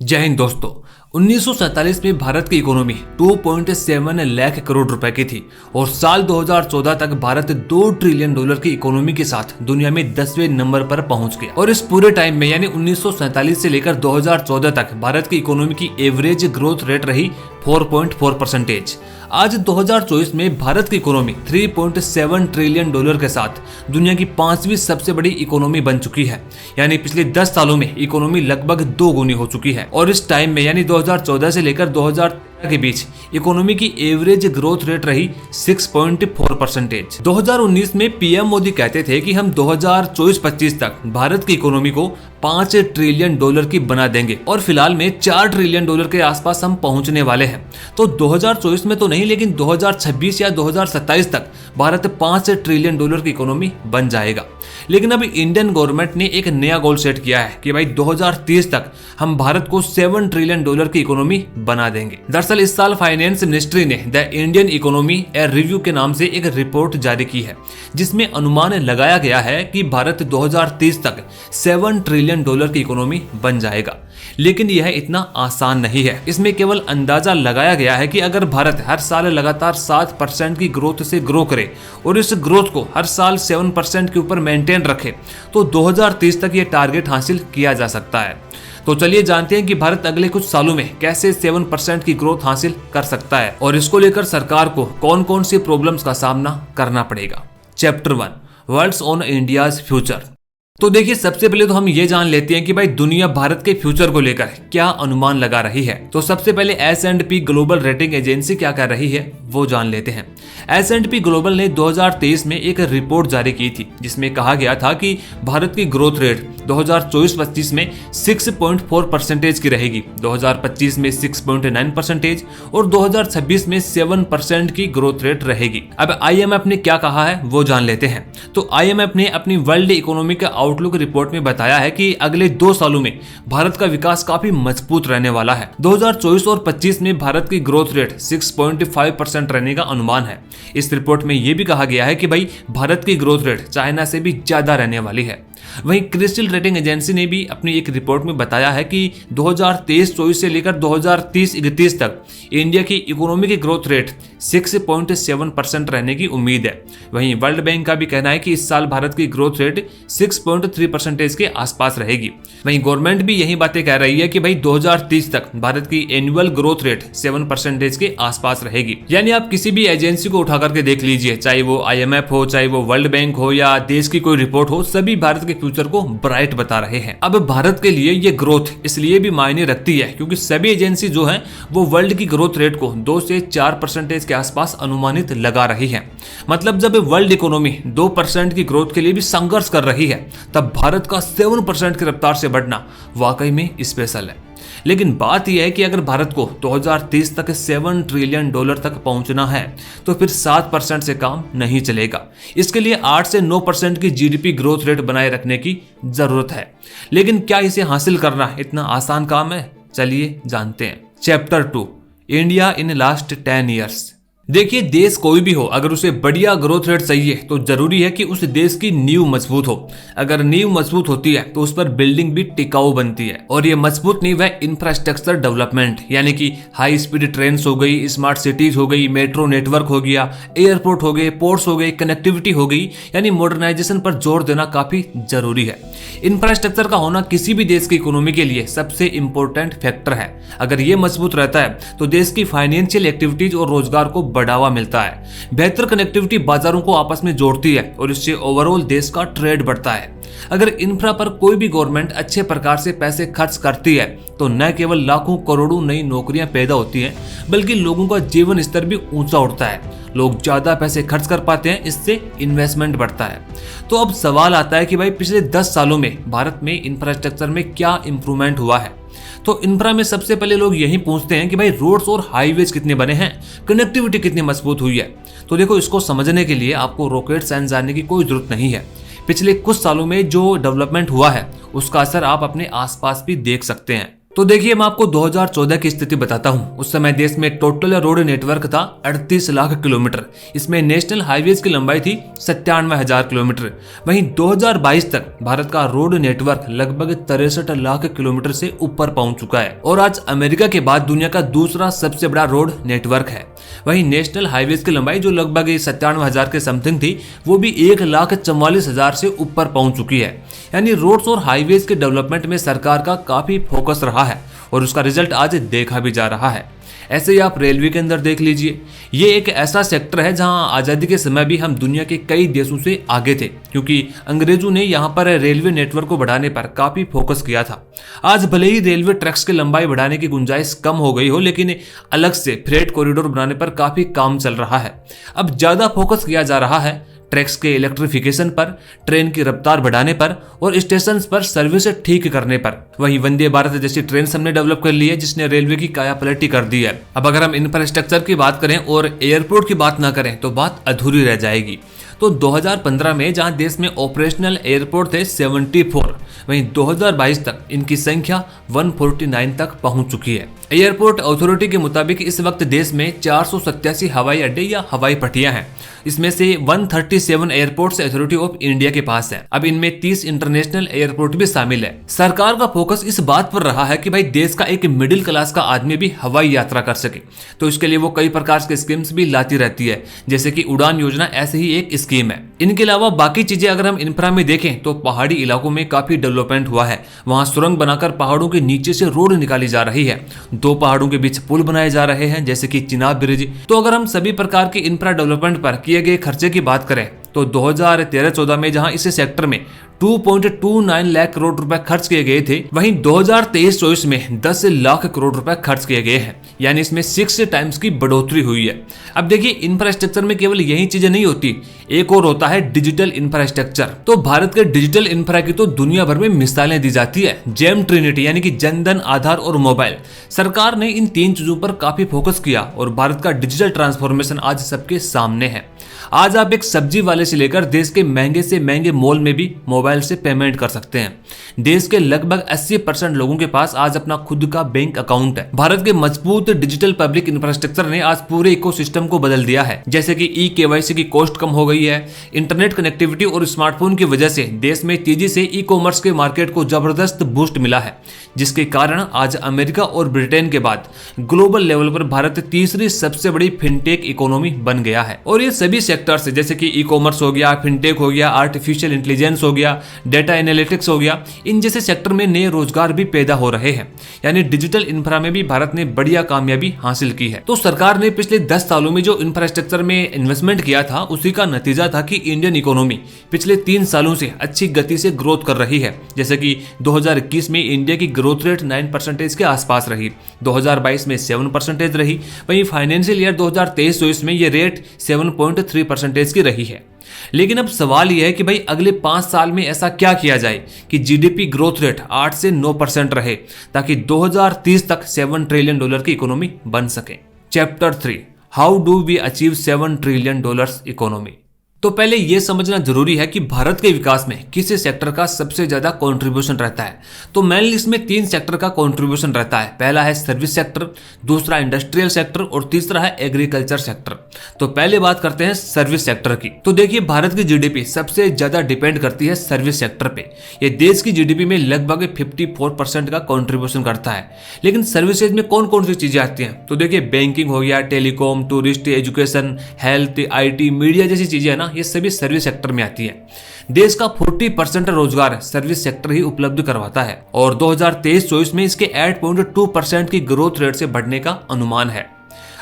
जय हिंद दोस्तों। 1947 में भारत की इकोनॉमी 2.7 लाख करोड़ रुपए की थी और साल 2014 तक भारत $2 ट्रिलियन की इकोनॉमी के साथ दुनिया में 10वें नंबर पर पहुंच गया। और इस पूरे टाइम में यानी 1947 से लेकर 2014 तक भारत की इकोनॉमी की एवरेज ग्रोथ रेट रही 4.4%। आज 2024 में भारत की इकोनॉमी 3.7 ट्रिलियन के साथ दुनिया की 5वीं सबसे बड़ी इकोनॉमी बन चुकी है। यानी पिछले 10 सालों में इकोनॉमी लगभग 2 गुनी हो चुकी है। और इस टाइम में यानी 2014 से लेकर 2013 के बीच इकोनॉमी की एवरेज ग्रोथ रेट रही 6.4%। 2019 में पीएम मोदी कहते थे कि हम 2024-25 तक भारत की इकोनॉमी को $5 ट्रिलियन की बना देंगे और फिलहाल में $4 ट्रिलियन के आसपास हम पहुंचने वाले हैं। तो 2024 में तो नहीं, लेकिन 2026 या 2027 तक भारत $5 ट्रिलियन की इकोनॉमी बन जाएगा। लेकिन अब इंडियन गवर्नमेंट ने एक नया गोल सेट किया है कि भाई 2030 तक हम भारत को $7 ट्रिलियन की इकोनॉमी बना देंगे। दरअसल इस साल फाइनेंस मिनिस्ट्री ने the Indian economy a review के नाम से एक रिपोर्ट जारी की है, जिसमें अनुमान लगाया गया है कि भारत 2030 तक $7 ट्रिलियन की इकोनॉमी बन जाएगा। लेकिन यह इतना आसान नहीं है। इसमें केवल अंदाजा लगाया गया है कि अगर भारत हर साल लगातार 7% की ग्रोथ से ग्रो करे और इस ग्रोथ को हर साल 7% के ऊपर मेंटेन रखे तो 2030 तक यह टारगेट हासिल किया जा सकता है। तो चलिए जानते हैं कि भारत अगले कुछ सालों में कैसे 7% की ग्रोथ हासिल कर सकता है और इसको लेकर सरकार को कौन कौन सी प्रॉब्लम्स का सामना करना पड़ेगा। Chapter 1, words on India's future. तो देखिए, सबसे पहले तो हम ये जान लेते हैं कि भाई दुनिया भारत के फ्यूचर को लेकर क्या अनुमान लगा रही है। तो सबसे पहले S&P ग्लोबल रेटिंग एजेंसी क्या कर रही है वो जान लेते हैं। S&P ग्लोबल ने 2023 में एक रिपोर्ट जारी की थी, जिसमें कहा गया था कि भारत की ग्रोथ रेट 2024-25 में 6.4% की रहेगी, 2025 में 6.9% और 2026 में 7% की ग्रोथ रेट रहेगी। अब IMF ने क्या कहा है वो जान लेते हैं। तो IMF ने अपनी वर्ल्ड इकोनॉमी का आउटलुक रिपोर्ट में बताया है कि अगले 2 सालों में भारत का विकास काफी मजबूत रहने वाला है। 2024 और 25 में भारत की ग्रोथ रेट 6.5% रहने का अनुमान है। इस रिपोर्ट में यह भी कहा गया है कि भाई भारत की ग्रोथ रेट चाइना से भी ज्यादा रहने वाली है। वहीं क्रिस्टल रेटिंग एजेंसी ने भी अपनी एक रिपोर्ट में बताया है कि 2023-24 से लेकर 2030-31 तक इंडिया की इकोनॉमी की ग्रोथ रेट 6.7% रहने की उम्मीद है। वहीं वर्ल्ड बैंक का भी कहना है कि इस साल भारत की ग्रोथ रेट 6.3% के आसपास रहेगी। वहीं गवर्नमेंट भी यही बातें कह रही है कि भाई 2030 तक भारत की एनुअल ग्रोथ रेट 7% के आसपास रहेगी। यानी आप किसी भी एजेंसी को उठा करके देख लीजिए, चाहे वो IMF हो, चाहे वो वर्ल्ड बैंक हो या देश की कोई रिपोर्ट हो, सभी भारत के फ्यूचर को ब्राइट बता रहे हैं। अब भारत के लिए ये ग्रोथ इसलिए भी मायने रखती है क्योंकि सभी एजेंसी जो हैं वो वर्ल्ड की ग्रोथ रेट को 2 से 4% के आसपास अनुमानित लगा रही है। मतलब जब वर्ल्ड इकोनॉमी 2% की ग्रोथ के लिए भी संघर्ष कर रही है, तब भारत का 7% की रफ्तार से बढ़ना वाकई में स्पेशल है। लेकिन बात यह है कि अगर भारत को 2030 तक $7 ट्रिलियन तक पहुंचना है तो फिर 7% से काम नहीं चलेगा। इसके लिए 8 से 9% की GDP ग्रोथ रेट बनाए रखने की जरूरत है। लेकिन क्या इसे हासिल करना इतना आसान काम है? चलिए जानते हैं। Chapter 2, India in last 10 years. देखिए, देश कोई भी हो, अगर उसे बढ़िया ग्रोथ रेट चाहिए तो जरूरी है कि उस देश की नींव मजबूत हो। अगर नींव मजबूत होती है तो उस पर बिल्डिंग भी टिकाऊ बनती है। और ये मजबूत नींव है इंफ्रास्ट्रक्चर डेवलपमेंट, यानी कि हाई स्पीड ट्रेन हो गई, स्मार्ट सिटीज हो गई, मेट्रो नेटवर्क हो गया, एयरपोर्ट हो गए, पोर्ट्स हो गए, कनेक्टिविटी हो गई। यानी मॉडर्नाइजेशन पर जोर देना काफी जरूरी है। इंफ्रास्ट्रक्चर का होना किसी भी देश की इकोनॉमी के लिए सबसे इंपॉर्टेंट फैक्टर है। अगर ये मजबूत रहता है तो देश की फाइनेंशियल एक्टिविटीज और रोजगार को बढ़ावा मिलता है। बेहतर कनेक्टिविटी बाजारों को आपस में जोड़ती है और इससे ओवरऑल देश का ट्रेड बढ़ता है। अगर इंफ्रा पर कोई भी गवर्नमेंट अच्छे प्रकार से पैसे खर्च करती है तो न केवल लाखों करोड़ों नई नौकरियां पैदा होती हैं, बल्कि लोगों का जीवन स्तर भी ऊंचा उठता है। लोग ज्यादा पैसे खर्च कर पाते हैं, इससे इन्वेस्टमेंट बढ़ता है। तो अब सवाल आता है कि भाई पिछले 10 सालों में भारत में इंफ्रास्ट्रक्चर में क्या इंप्रूवमेंट हुआ है। तो इंफ्रा में सबसे पहले लोग यही पूछते हैं कि भाई रोड्स और हाईवेज कितने बने हैं, कनेक्टिविटी कितनी मजबूत हुई है। तो देखो, इसको समझने के लिए आपको रॉकेट साइंस जानने की कोई जरूरत नहीं है। पिछले कुछ सालों में जो डेवलपमेंट हुआ है उसका असर आप अपने आसपास भी देख सकते हैं। तो देखिए, मैं आपको 2014 की स्थिति बताता हूं। उस समय देश में टोटल रोड नेटवर्क था 38 लाख किलोमीटर। इसमें नेशनल हाईवेज की लंबाई थी 97,000 किलोमीटर। वहीं 2022 तक भारत का रोड नेटवर्क लगभग 63 लाख किलोमीटर से ऊपर पहुंच चुका है और आज अमेरिका के बाद दुनिया का दूसरा सबसे बड़ा रोड नेटवर्क है। वहीं नेशनल हाईवेज की लंबाई जो लगभग 97,000 के समथिंग थी, वो भी 1,44,000 से ऊपर पहुंच चुकी है। यानी रोड्स और हाईवेज के डेवलपमेंट में सरकार का काफी फोकस रहा है और उसका रिजल्ट आज देखा भी जा रहा है। ऐसे ही आप रेलवे के अंदर देख लीजिए, ये एक ऐसा सेक्टर है जहां आज़ादी के समय भी हम दुनिया के कई देशों से आगे थे, क्योंकि अंग्रेजों ने यहां पर रेलवे नेटवर्क को बढ़ाने पर काफी फोकस किया था। आज भले ही रेलवे ट्रैक्स की लंबाई बढ़ाने की गुंजाइश कम हो गई हो, लेकिन अलग से फ्रेट कॉरिडोर बनाने पर काफी काम चल रहा है। अब ज्यादा फोकस किया जा रहा है ट्रैक्स के इलेक्ट्रिफिकेशन पर, ट्रेन की रफ्तार बढ़ाने पर और स्टेशन पर सर्विस ठीक करने पर। वहीं वंदे भारत जैसी ट्रेन हमने डेवलप कर ली है, जिसने रेलवे की कायापलटी कर दी है। अब अगर हम इंफ्रास्ट्रक्चर की बात करें और एयरपोर्ट की बात ना करें तो बात अधूरी रह जाएगी। तो 2015 में जहां देश में ऑपरेशनल एयरपोर्ट थे 74, वहीं 2022 तक इनकी संख्या 149 तक पहुंच चुकी है। एयरपोर्ट अथॉरिटी के मुताबिक इस वक्त देश में 487 हवाई अड्डे या हवाई पट्टियां हैं। इसमें से 137 एयरपोर्ट्स अथॉरिटी ऑफ इंडिया के पास है। अब इनमें 30 इंटरनेशनल एयरपोर्ट भी शामिल है। सरकार का फोकस इस बात पर रहा है कि भाई देश का एक मिडिल क्लास का आदमी भी हवाई यात्रा कर सके, तो इसके लिए वो कई प्रकार के स्कीम्स भी लाती रहती है, जैसे कि उड़ान योजना ऐसे ही एक स्कीम है। इनके अलावा बाकी चीजें अगर हम इंफ्रा में देखें तो पहाड़ी इलाकों में काफी डेवलपमेंट हुआ है। वहां सुरंग बनाकर पहाड़ों के नीचे से रोड निकाली जा रही है। 2 पहाड़ों के बीच पुल बनाए जा रहे हैं, जैसे कि चिनाब ब्रिज। तो अगर हम सभी प्रकार के इंफ्रा डेवलपमेंट पर किए गए खर्चे की बात करें तो 2013-14 में जहां इस सेक्टर में 2.29 लाख करोड़ रुपए खर्च किए गए थे, वहीं 2023-24 में 10 लाख करोड़ रुपए खर्च किए गए हैं। यानी इसमें 6 टाइम्स की बढ़ोतरी हुई है। अब देखिए, इंफ्रास्ट्रक्चर में केवल यही चीजें नहीं होती, एक और होता है डिजिटल इंफ्रास्ट्रक्चर। तो भारत के डिजिटल इंफ्रा की तो दुनिया भर में मिसालें दी जाती है। जेम ट्रिनिटी यानी कि जनधन, आधार और मोबाइल। सरकार ने इन 3 चीजों पर काफी फोकस किया और भारत का डिजिटल ट्रांसफॉर्मेशन आज सबके सामने है। आज आप एक सब्जी वाले से लेकर देश के महंगे से महंगे मॉल में भी मोबाइल से पेमेंट कर सकते हैं। देश के लगभग 80% लोगों के पास आज अपना खुद का बैंक अकाउंट है। भारत के मजबूत डिजिटल पब्लिक इंफ्रास्ट्रक्चर ने आज पूरे इकोसिस्टम को बदल दिया है, जैसे कि ई-केवाईसी की कॉस्ट कम हो गई है। इंटरनेट कनेक्टिविटी और स्मार्टफोन की वजह से देश में तेजी से ई-कॉमर्स के मार्केट को जबरदस्त बूस्ट मिला है, जिसके कारण आज अमेरिका और ब्रिटेन के बाद ग्लोबल लेवल पर भारत तीसरी सबसे बड़ी फिनटेक इकोनॉमी बन गया है। और ये सभी सेक्टर्स जैसे कि ई कॉमर्स हो गया, फिनटेक हो गया, आर्टिफिशियल इंटेलिजेंस हो गया, डेटा एनालिटिक्स हो गया, इन जैसे सेक्टर में नए रोजगार भी पैदा हो रहे हैं। यानी डिजिटल इंफ्रा में भी भारत ने बढ़िया कामयाबी हासिल की है। तो सरकार ने पिछले 10 सालों में जो इंफ्रास्ट्रक्चर में इन्वेस्टमेंट किया था, उसी का नतीजा था कि इंडियन इकोनॉमी पिछले 3 सालों से अच्छी गति से ग्रोथ कर रही है। जैसे कि 2021 में इंडिया की ग्रोथ रेट 9% के आसपास रही, 2022 में 7% रही, वहीं फाइनेंशियल ईयर 2023-24 में ये रेट 7.3% की रही है। लेकिन अब सवाल यह है कि भाई अगले 5 साल में ऐसा क्या किया जाए कि जीडीपी ग्रोथ रेट 8 से 9% रहे, ताकि 2030 तक $7 ट्रिलियन की इकोनॉमी बन सके। Chapter 3, how do we achieve $7 trillion economy. तो पहले यह समझना जरूरी है कि भारत के विकास में किस सेक्टर का सबसे ज्यादा कंट्रीब्यूशन रहता है। तो मेनली इसमें 3 सेक्टर का कंट्रीब्यूशन रहता है। पहला है सर्विस सेक्टर, दूसरा इंडस्ट्रियल सेक्टर और तीसरा है एग्रीकल्चर सेक्टर। तो पहले बात करते हैं सर्विस सेक्टर की। तो देखिए, भारत की जीडीपी सबसे ज्यादा डिपेंड करती है सर्विस सेक्टर पे। ये देश की जीडीपी में लगभग 54% का कंट्रीब्यूशन करता है। लेकिन सर्विसेज में कौन कौन सी चीजें आती हैं? तो देखिए, बैंकिंग हो गया, telecom, tourist, education, health, IT, media जैसी चीजें है ना, ये सभी सर्विस सेक्टर में आती है। देश का 40% रोजगार सर्विस सेक्टर ही उपलब्ध करवाता है और 2023-24 में इसके 8.2% की ग्रोथ रेट से बढ़ने का अनुमान है।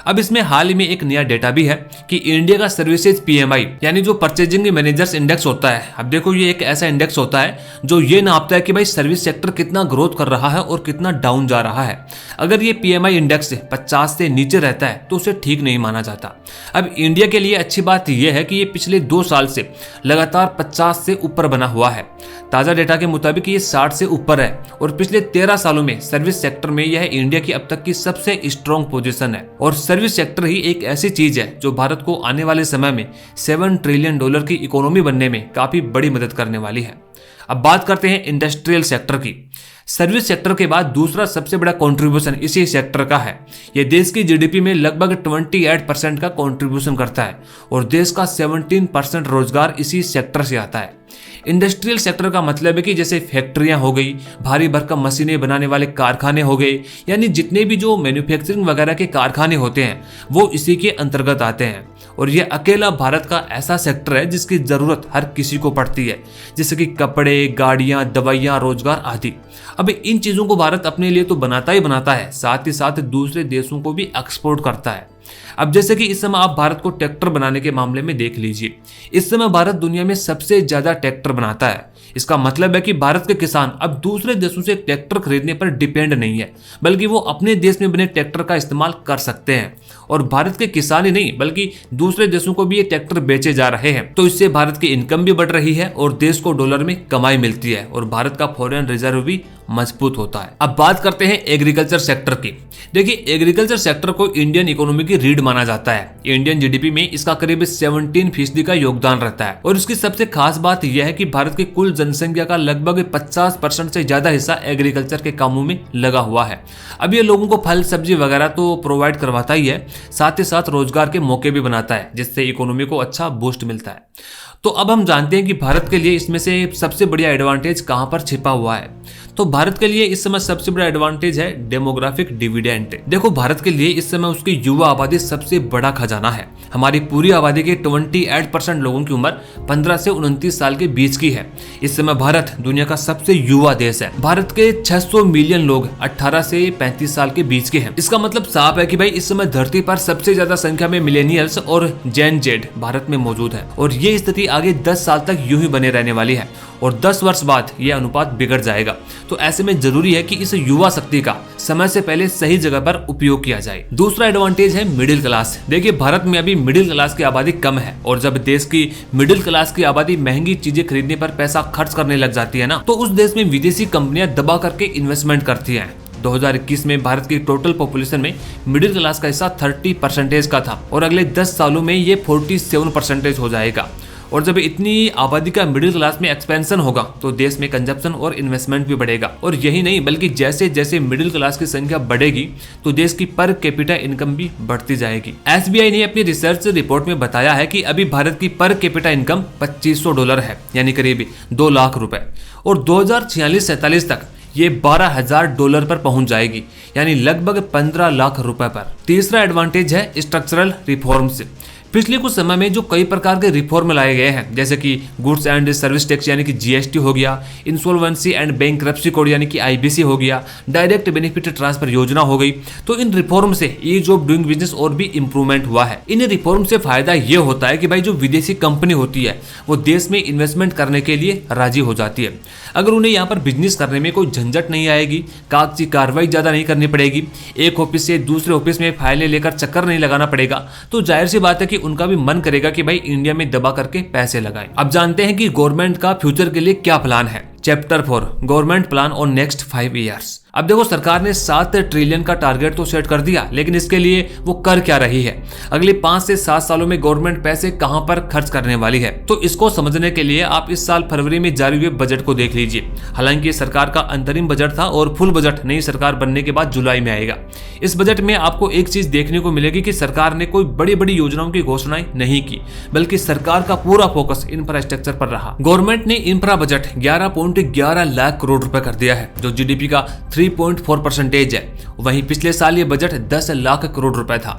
अब इसमें हाल ही में एक नया डेटा भी है कि इंडिया का सर्विसेज PMI यानी जो परचेजिंग मैनेजर्स इंडेक्स होता है, अब देखो ये एक ऐसा इंडेक्स होता है जो ये नापता है कि भाई सर्विस सेक्टर कितना ग्रोथ कर रहा है और कितना डाउन जा रहा है। अगर ये PMI इंडेक्स 50 से नीचे रहता है तो उसे ठीक नहीं माना जाता। अब इंडिया के लिए अच्छी बात यह है कि ये पिछले 2 साल से लगातार 50 से ऊपर बना हुआ है। ताजा डेटा के मुताबिक ये 60 से ऊपर है और पिछले 13 सालों में सर्विस सेक्टर में यह इंडिया की अब तक की सबसे स्ट्रॉन्ग पोजीशन है। और सर्विस सेक्टर ही एक ऐसी चीज है जो भारत को आने वाले समय में $7 ट्रिलियन की इकोनॉमी बनने में काफी बड़ी मदद करने वाली है। अब बात करते हैं इंडस्ट्रियल सेक्टर की। सर्विस सेक्टर के बाद दूसरा सबसे बड़ा कंट्रीब्यूशन इसी सेक्टर का है। यह देश की जीडीपी में लगभग 28% का कंट्रीब्यूशन करता है और देश का 17% रोजगार इसी सेक्टर से आता है। इंडस्ट्रियल सेक्टर का मतलब है कि जैसे फैक्ट्रियां हो गई, भारी भरकम मशीनें बनाने वाले कारखाने हो गए, यानी जितने भी जो मैन्युफैक्चरिंग वगैरह के कारखाने होते हैं वो इसी के अंतर्गत आते हैं। और ये अकेला भारत का ऐसा सेक्टर है जिसकी जरूरत हर किसी को पड़ती है, जैसे कि कपड़े, गाड़ियां, दवाइयां, रोजगार आदि। अब इन चीजों को भारत अपने लिए तो बनाता ही बनाता है, साथ ही साथ दूसरे देशों को भी एक्सपोर्ट करता है। अब जैसे कि इस समय आप भारत को ट्रैक्टर बनाने के मामले में देख लीजिए, इस समय भारत दुनिया में सबसे ज्यादा ट्रैक्टर बनाता है। इसका मतलब है कि भारत के किसान अब दूसरे देशों से ट्रैक्टर खरीदने पर डिपेंड नहीं है, बल्कि वो अपने देश में बने ट्रैक्टर का इस्तेमाल कर सकते हैं। और भारत के किसान ही नहीं बल्कि दूसरे देशों को भी ये ट्रैक्टर बेचे जा रहे हैं। तो इससे भारत की इनकम भी बढ़ रही है और देश को डॉलर में कमाई मिलती है और भारत का फॉरेन रिजर्व भी मजबूत होता है। अब बात करते हैं एग्रीकल्चर सेक्टर की। देखिए, एग्रीकल्चर सेक्टर को इंडियन इकोनॉमी की रीढ़ माना जाता है। इंडियन जीडीपी में इसका करीब 17% का योगदान रहता है और इसकी सबसे खास बात यह है कि भारत की कुल जनसंख्या का लगभग 50% से ज्यादा हिस्सा एग्रीकल्चर के कामों में लगा हुआ है। अब ये लोगों को फल, सब्जी वगैरह तो प्रोवाइड करवाता ही है, साथ ही साथ रोजगार के मौके भी बनाता है, जिससे इकोनॉमी को अच्छा बूस्ट मिलता है। तो अब हम जानते हैं कि भारत के लिए इसमें से सबसे बढ़िया एडवांटेज कहां पर छिपा हुआ है। तो भारत के लिए इस समय सबसे बड़ा एडवांटेज है डेमोग्राफिक डिविडेंड। देखो, भारत के लिए इस समय उसकी युवा आबादी सबसे बड़ा खजाना है। हमारी पूरी आबादी के 28% लोगों की उम्र 15 से 29 साल के बीच की है। इस समय भारत दुनिया का सबसे युवा देश है। भारत के 600 मिलियन लोग 18 से 35 साल के बीच के हैं। इसका मतलब साफ है कि भाई इस समय धरती पर सबसे ज्यादा संख्या में मिलेनियल्स और जेन जेड भारत में मौजूद है और ये स्थिति आगे 10 साल तक यूं ही बने रहने वाली है और 10 वर्ष बाद यह अनुपात बिगड़ जाएगा। तो ऐसे में जरूरी है कि इस युवा शक्ति का समय से पहले सही जगह पर उपयोग किया जाए। दूसरा एडवांटेज है मिडिल क्लास। देखिए, भारत में अभी मिडिल क्लास की आबादी कम है और जब देश की मिडिल क्लास की आबादी महंगी चीजें खरीदने पर पैसा खर्च करने लग जाती है ना, तो उस देश में विदेशी कंपनियां दबा करके इन्वेस्टमेंट करती हैं। 2021 में भारत की टोटल पॉपुलेशन में मिडिल क्लास का हिस्सा 30% का था और अगले 10 सालों में ये 47% हो जाएगा। और जब इतनी आबादी का मिडिल क्लास में एक्सपेंशन होगा तो देश में कंजप्शन और इन्वेस्टमेंट भी बढ़ेगा। और यही नहीं बल्कि जैसे जैसे मिडिल क्लास की संख्या बढ़ेगी तो देश की पर कैपिटा इनकम भी बढ़ती जाएगी। एसबीआई ने अपनी रिसर्च रिपोर्ट में बताया है कि अभी भारत की पर कैपिटा इनकम $2500 है, यानी करीब 2 लाख रुपए, और 2046-47 तक ये $12,000 पर पहुंच जाएगी, यानी लगभग 15 लाख रुपए पर। तीसरा एडवांटेज है स्ट्रक्चरल रिफॉर्म्स। पिछले कुछ समय में जो कई प्रकार के रिफॉर्म लाए गए हैं, जैसे कि गुड्स एंड सर्विस टैक्स यानी कि जीएसटी हो गया, इंसॉल्वेंसी एंड बैंकरप्सी कोड यानी कि आईबीसी हो गया, डायरेक्ट बेनिफिट ट्रांसफर योजना हो गई, तो इन रिफॉर्म से ईज ऑफ डूइंग बिजनेस और भी इंप्रूवमेंट हुआ है। इन रिफॉर्म से फायदा ये होता है कि भाई जो विदेशी कंपनी होती है वो देश में इन्वेस्टमेंट करने के लिए राजी हो जाती है। अगर उन्हें यहाँ पर बिजनेस करने में कोई झंझट नहीं आएगी, कागजी कार्रवाई ज्यादा नहीं करनी पड़ेगी, एक ऑफिस से दूसरे ऑफिस में फाइलें लेकर चक्कर नहीं लगाना पड़ेगा, तो जाहिर सी बात है कि उनका भी मन करेगा कि भाई इंडिया में दबा करके पैसे लगाएं। अब जानते हैं कि गवर्नमेंट का फ्यूचर के लिए क्या प्लान है। Chapter 4 government plan on next 5 years. अब देखो, सरकार ने 7 ट्रिलियन का टारगेट तो सेट कर दिया, लेकिन इसके लिए वो कर क्या रही है, अगले 5 से 7 सालों में गवर्नमेंट पैसे कहां पर खर्च करने वाली है। तो इसको समझने के लिए आप इस साल फरवरी में जारी हुए बजट को देख लीजिए। हालांकि सरकार का अंतरिम बजट था और फुल बजट नई सरकार बनने के बाद जुलाई में आएगा। इस बजट में आपको एक चीज देखने को मिलेगी कि सरकार ने कोई बड़ी बड़ी योजनाओं की घोषणाएं नहीं की, बल्कि सरकार का पूरा फोकस इंफ्रास्ट्रक्चर पर रहा। गवर्नमेंट ने इंफ्रा बजट 11.11 लाख करोड़ रुपए कर दिया है, जो जीडीपी का 3.4% है। वहीं पिछले साल ये बजट 10 लाख करोड़ रुपए था।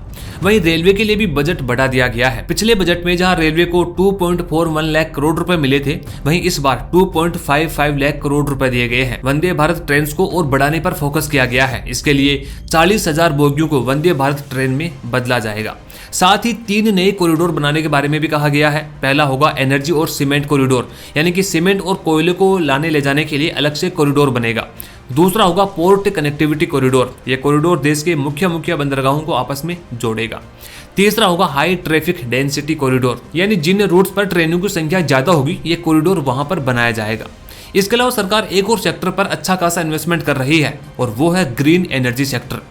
वहीं रेलवे के लिए भी बजट बढ़ा दिया गया है। पिछले बजट में जहां रेलवे को 2.41 लाख करोड़ रुपए मिले थे, वहीं इस बार 2.55 लाख करोड़ रुपए दिए गए हैं। वंदे भारत ट्रेन को और बढ़ाने पर फोकस किया गया है। इसके लिए 40,000 बोगियों को वंदे भारत ट्रेन में बदला जाएगा। साथ ही 3 नए कॉरिडोर बनाने के बारे में भी कहा गया है। पहला होगा एनर्जी और सीमेंट कॉरिडोर, यानी कि सीमेंट और कोयले को लाने ले जाने के लिए अलग से कॉरिडोर बनेगा। दूसरा होगा पोर्ट कनेक्टिविटी कॉरिडोर। यह कॉरिडोर देश के मुख्य बंदरगाहों को आपस में जोड़ेगा। तीसरा होगा हाई ट्रैफिक डेंसिटी कॉरिडोर, यानी जिन रूट्स पर ट्रेनों की संख्या ज्यादा होगी ये कॉरिडोर वहां पर बनाया जाएगा। इसके अलावा सरकार एक और सेक्टर पर अच्छा खासा इन्वेस्टमेंट कर रही है और वो है green energy sector.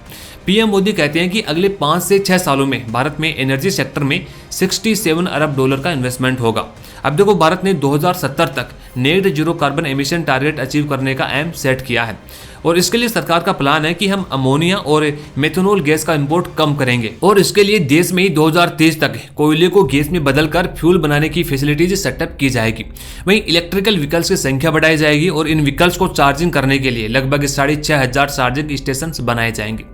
PM Modi कहते हैं कि अगले 5 से 6 सालों में भारत में एनर्जी सेक्टर में $67 अरब का इन्वेस्टमेंट होगा। अब देखो, भारत ने 2070 तक net zero carbon emission target achieve करने का एम सेट किया है और इसके लिए सरकार का प्लान है कि हम अमोनिया और मेथनॉल गैस का इंपोर्ट कम करेंगे और इसके लिए देश में ही 2030 तक कोयले को गैस में बदलकर फ्यूल बनाने की फैसिलिटीज सेटअप की जाएगी। वहीं इलेक्ट्रिकल व्हीकल्स की संख्या बढ़ाई जाएगी और इन व्हीकल्स को चार्जिंग करने के लिए लगभग 6,500 चार्जिंग स्टेशन बनाए जाएंगे।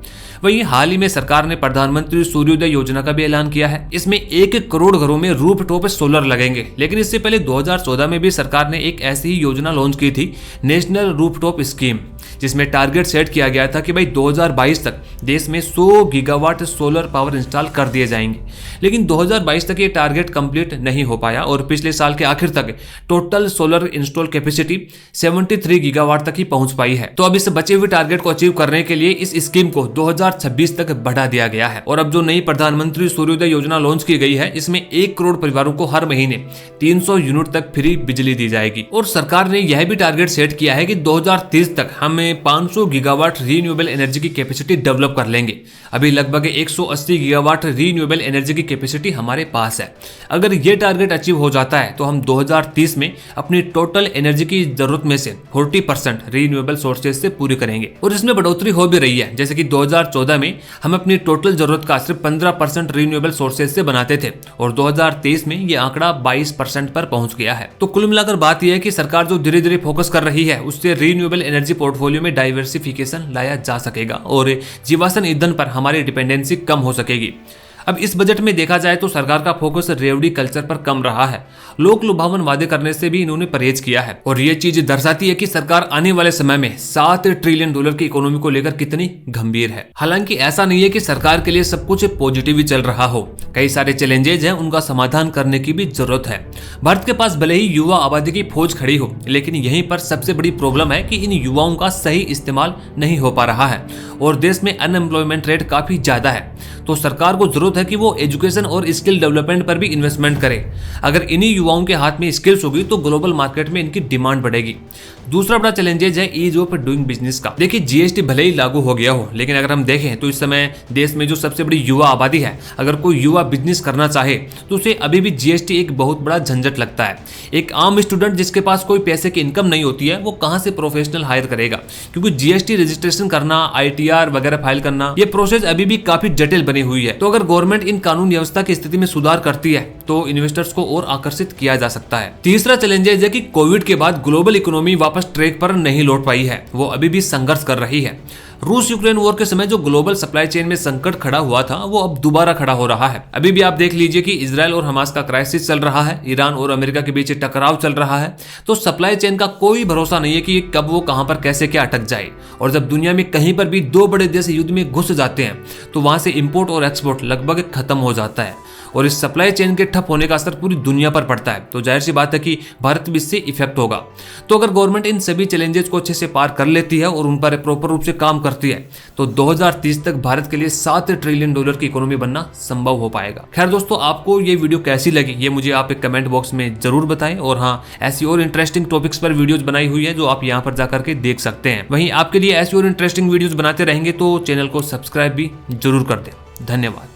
वहीं हाल ही में सरकार ने प्रधानमंत्री सूर्योदय योजना का भी ऐलान किया है। इसमें 1 करोड़ घरों में रूफटॉप सोलर लगेंगे। लेकिन इससे पहले 2014 में भी सरकार ने एक ऐसी ही योजना लॉन्च की थी, नेशनल रूफटॉप स्कीम, जिसमें टारगेट सेट किया गया था कि भाई 2022 तक देश में 100 गीगावाट सोलर पावर इंस्टॉल कर दिए जाएंगे। लेकिन 2022 तक ये टारगेट कंप्लीट नहीं हो पाया और पिछले साल के आखिर तक total solar install capacity 73 gigawatt तक ही पहुंच पाई है। तो अब इस बचे हुए टारगेट को अचीव करने के लिए इस स्कीम को 2026 तक बढ़ा दिया गया है। और अब जो नई प्रधानमंत्री सूर्योदय योजना लॉन्च की गई है, इसमें 1 करोड़ परिवारों को हर महीने 300 यूनिट तक फ्री बिजली दी जाएगी। और सरकार ने यह भी टारगेट सेट किया है कि 2030 तक हमें 500 गीगावाट रीन्यूएबल एनर्जी की कैपेसिटी डेवलप कर लेंगे। अभी लगभग 180 गीगावाट रीन्यूएबल एनर्जी की कैपेसिटी हमारे पास है। अगर ये टारगेट अचीव हो जाता है तो हम 2030 में अपनी टोटल एनर्जी की जरूरत में से 40% रीन्यूएबल सोर्सेज से पूरी करेंगे और इसमें बढ़ोतरी हो भी रही है। जैसे कि 2014 में हम अपनी टोटल जरूरत का सिर्फ 15% रीन्यूएबल सोर्सेज से बनाते थे और 2023 में ये आंकड़ा 22% पर पहुंच गया है। तो कुल मिलाकर बात यह है कि सरकार जो धीरे धीरे फोकस कर रही है, उससे रीन्यूएबल एनर्जी पोर्टफोलियो में डाइवर्सिफिकेशन लाया जा सकेगा और जीवाश्म ईंधन पर हमारी डिपेंडेंसी कम हो सकेगी। अब इस बजट में देखा जाए तो सरकार का फोकस रेवड़ी कल्चर पर कम रहा है। लोक लुभावन वादे करने से भी इन्होंने परहेज किया है और ये चीज दर्शाती है कि सरकार आने वाले समय में $7 ट्रिलियन की इकोनॉमी को लेकर कितनी गंभीर है। हालांकि ऐसा नहीं है कि सरकार के लिए सब कुछ पॉजिटिव ही चल रहा हो। कई सारे चैलेंजेज हैं, उनका समाधान करने की भी जरूरत है। भारत के पास भले ही युवा आबादी की फौज खड़ी हो, लेकिन यहीं पर सबसे बड़ी प्रॉब्लम है कि इन युवाओं का सही इस्तेमाल नहीं हो पा रहा है और देश में अनएम्प्लॉयमेंट रेट काफी ज्यादा है। तो सरकार को जरूरत है कि वो एजुकेशन और स्किल डेवलपमेंट पर भी इन्वेस्टमेंट करे। अगर इन्हीं युवाओं के हाथ में स्किल्स होगी तो ग्लोबल मार्केट में इनकी डिमांड बढ़ेगी। दूसरा बड़ा चैलेंजेज है ईज ऑफ डूइंग बिजनेस का। देखिए, जीएसटी भले ही लागू हो गया हो, लेकिन अगर हम देखें तो इस समय देश में जो सबसे बड़ी युवा आबादी है, अगर कोई युवा बिजनेस करना चाहे तो उसे अभी भी जीएसटी एक बहुत बड़ा झंझट लगता है। एक आम स्टूडेंट जिसके पास कोई पैसे की इनकम नहीं होती है, वो कहां से प्रोफेशनल हायर करेगा? क्योंकि जीएसटी रजिस्ट्रेशन करना, ITR वगैरह फाइल करना, ये प्रोसेस अभी भी काफी जटिल बनी हुई है। तो अगर गवर्नमेंट इन कानून व्यवस्था की स्थिति में सुधार करती है तो इन्वेस्टर्स को और आकर्षित किया जा सकता है। तीसरा चैलेंज है कि कोविड के बाद ग्लोबल इकोनॉमी वापस ट्रैक पर नहीं लौट पाई है, वो अभी भी संघर्ष कर रही है। रूस यूक्रेन वॉर के समय जो ग्लोबल सप्लाई चेन में संकट खड़ा हुआ था, वो अब दोबारा खड़ा हो रहा है। अभी भी आप देख लीजिए कि इजराइल और हमास का क्राइसिस चल रहा है, ईरान और अमेरिका के बीच टकराव चल रहा है। तो सप्लाई चेन का कोई भरोसा नहीं है कि कब वो कहां पर कैसे क्या अटक जाए। और जब दुनिया में कहीं पर भी 2 बड़े देश युद्ध में घुस जाते हैं तो वहां से इंपोर्ट और एक्सपोर्ट लगभग खत्म हो जाता है और इस सप्लाई चेन के ठप होने का असर पूरी दुनिया पर पड़ता है। तो जाहिर सी बात है कि भारत भी इससे इफेक्ट होगा। तो अगर गवर्नमेंट इन सभी चैलेंजेस को अच्छे से पार कर लेती है और उन पर प्रॉपर रूप से काम करती है तो 2030 तक भारत के लिए $7 ट्रिलियन की इकोनॉमी बनना संभव हो पाएगा। खैर दोस्तों, आपको ये वीडियो कैसी लगी ये मुझे आप एक कमेंट बॉक्स में जरूर बताएं। और हाँ, ऐसी और इंटरेस्टिंग टॉपिक्स पर वीडियोज बनाई हुई है जो आप यहाँ पर जाकर के देख सकते हैं। वहीं आपके लिए ऐसी और इंटरेस्टिंग वीडियोज बनाते रहेंगे तो चैनल को सब्सक्राइब भी जरूर कर दें। धन्यवाद।